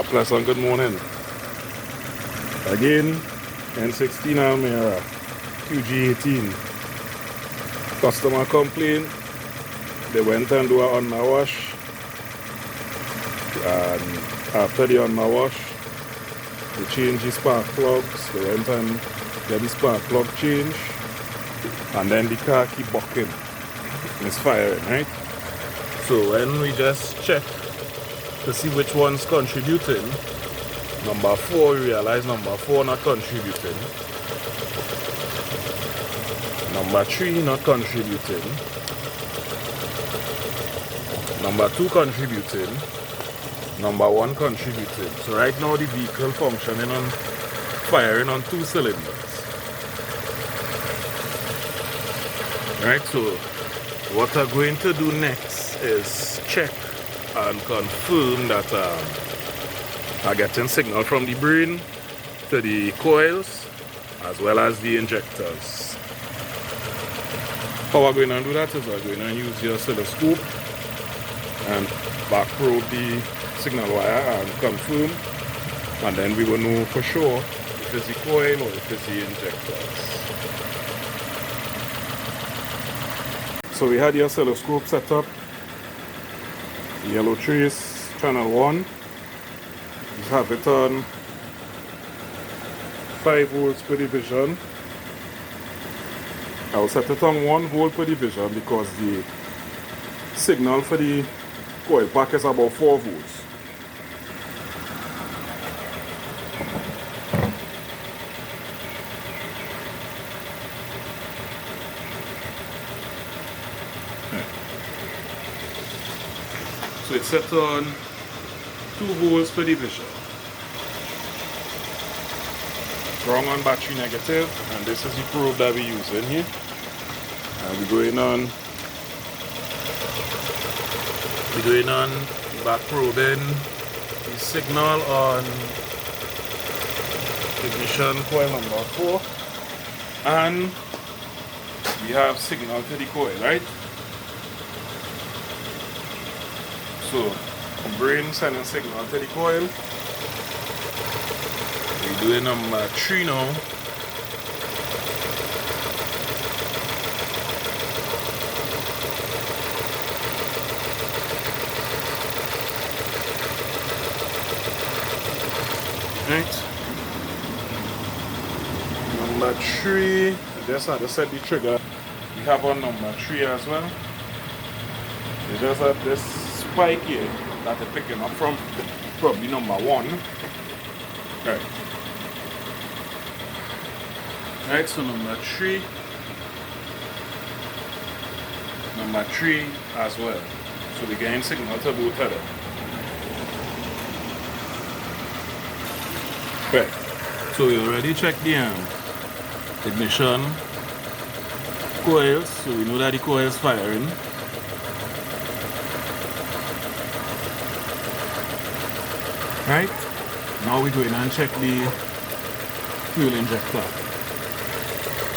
Pleasant good morning. Again, N16 Almera, QG18. Customer complained. They went and do an under wash. And after the under wash, they changed the spark plugs. They went and get the spark plug changed. And then the car keep bucking. Misfiring, right? So when we just check to see which one's contributing, number 4, we realize number 4 not contributing, number 3 not contributing, number 2 contributing, number 1 contributing. So right now the vehicle functioning on firing on 2 cylinders. Right, so what I'm going to do next is check and confirm that I'm getting signal from the brain to the coils as well as the injectors. How we're going to do that is we're going to use your oscilloscope and back probe the signal wire and confirm, and then we will know for sure if it's the coil or if it's the injectors. So we had the oscilloscope set up. The yellow trace, channel 1. Just have it on 5 volts per division. I will set it on 1 volt per division because the signal for the coil pack is about 4 volts. So it's set on 2 volts per division. Strong on battery negative, and this is the probe that we're using here. And we're going on back probing the signal on ignition coil number 4, and we have signal to the coil, right? So, brain sending signal to the coil. We're doing number 3 now. Right. Number 3. I just had to set the trigger. We have on number 3 as well. You just have this spike here that they're picking up from probably number 1. Right. Right, so number 3 as well. So we're getting signal to both of them. Right. So we already checked the ignition coils, so we know that the coil is firing. Right, now we're going and check the fuel injector.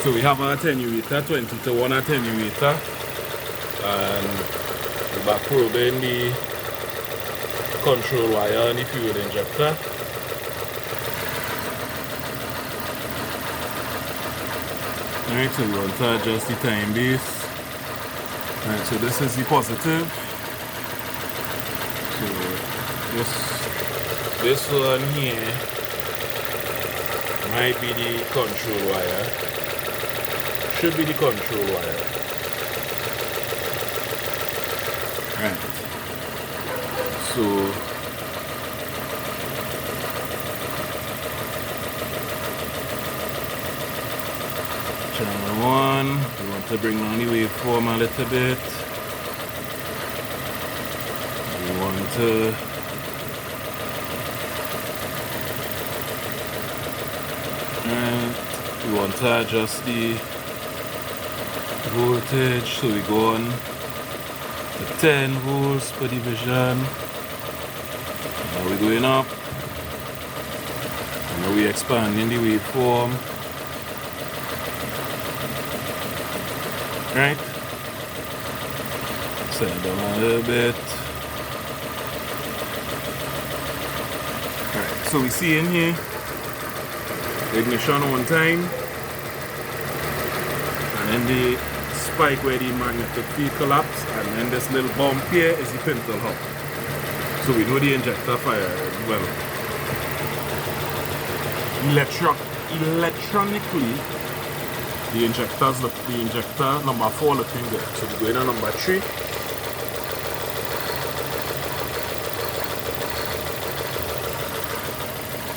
So we have our attenuator, 20-to-1 attenuator, and we're back probing the control wire on the fuel injector. Right, so we want to adjust the time base. Right, so this is the positive. So this one here might be the control wire. Should be the control wire. Right. So channel 1, we want to bring down the waveform a little bit. We want to we want to adjust the voltage, so we go on to 10 volts per division. Now we're going up. Now we're expanding the waveform. Right? Set it down a little bit. So we see in here, ignition on time, and then the spike where the magnetic field collapsed, and then this little bump here is the pintle hub. So we know the injector fire well. Electronically, the injector number 4 looking good. So we go in on number 3.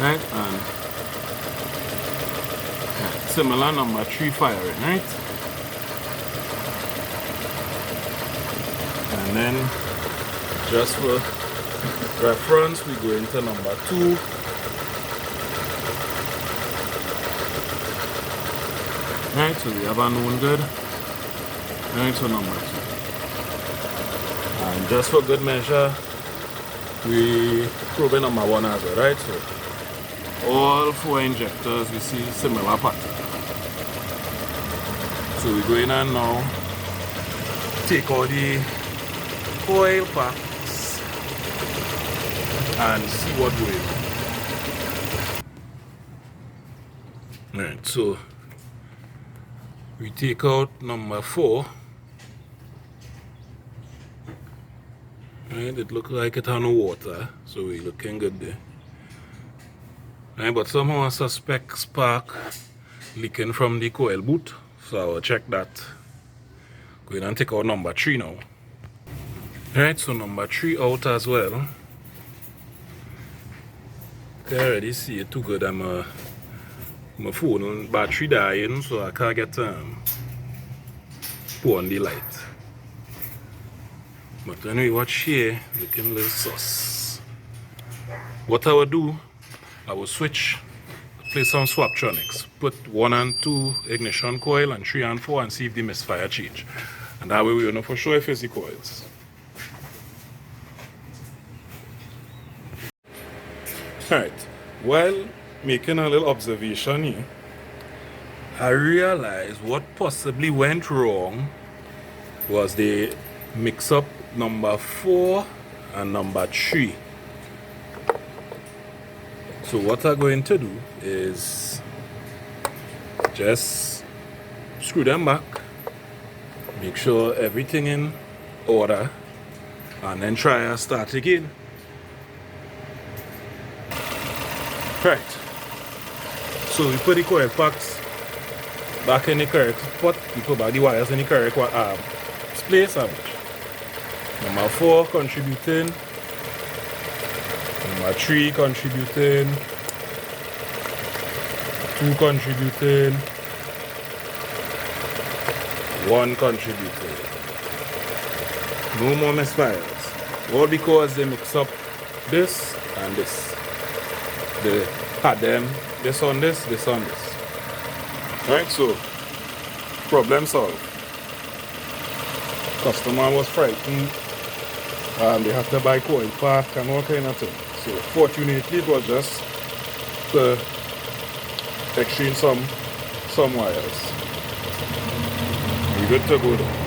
Right, and similar number 3 firing, right? And then just for reference, we go into number 2. Right, so we have a known good. Right, so number 2. And just for good measure, we probe in number 1 as well, right? So all 4 injectors we see similar pattern. So we go in and now take out the coil packs and see what's going on. Right, so we take out number 4. Right, it looks like it has no water, so we're looking good there. Right, but somehow I suspect spark leaking from the coil boot, so I will check that. Go in and take out number 3 now. Right, so number 3 out as well. I already see it too good. My phone battery dying, so I can't get pour on the light. But when we watch here, looking a little sus. What I will do, I will switch, play some swaptronics, put 1 and 2 ignition coil and 3 and 4 and see if the misfire change. And that way we will know for sure if it's the coils. Alright, while making a little observation here, I realized what possibly went wrong was they mix up number 4 and number 3. So what I'm going to do is just screw them back, make sure everything in order, and then try and start again. Right, so we put the coil packs back in the correct spot, we put back the wires in the correct place. Number 4 contributing, number 3 contributing, 2 contributing, 1 contributing. No more misfires. All because they mix up this and this. They had them this on this, this on this. Right, so problem solved. Customer was frightened and they had to buy coil pack and all kind of things. So fortunately it was just to exchange some wires. We're good to go though.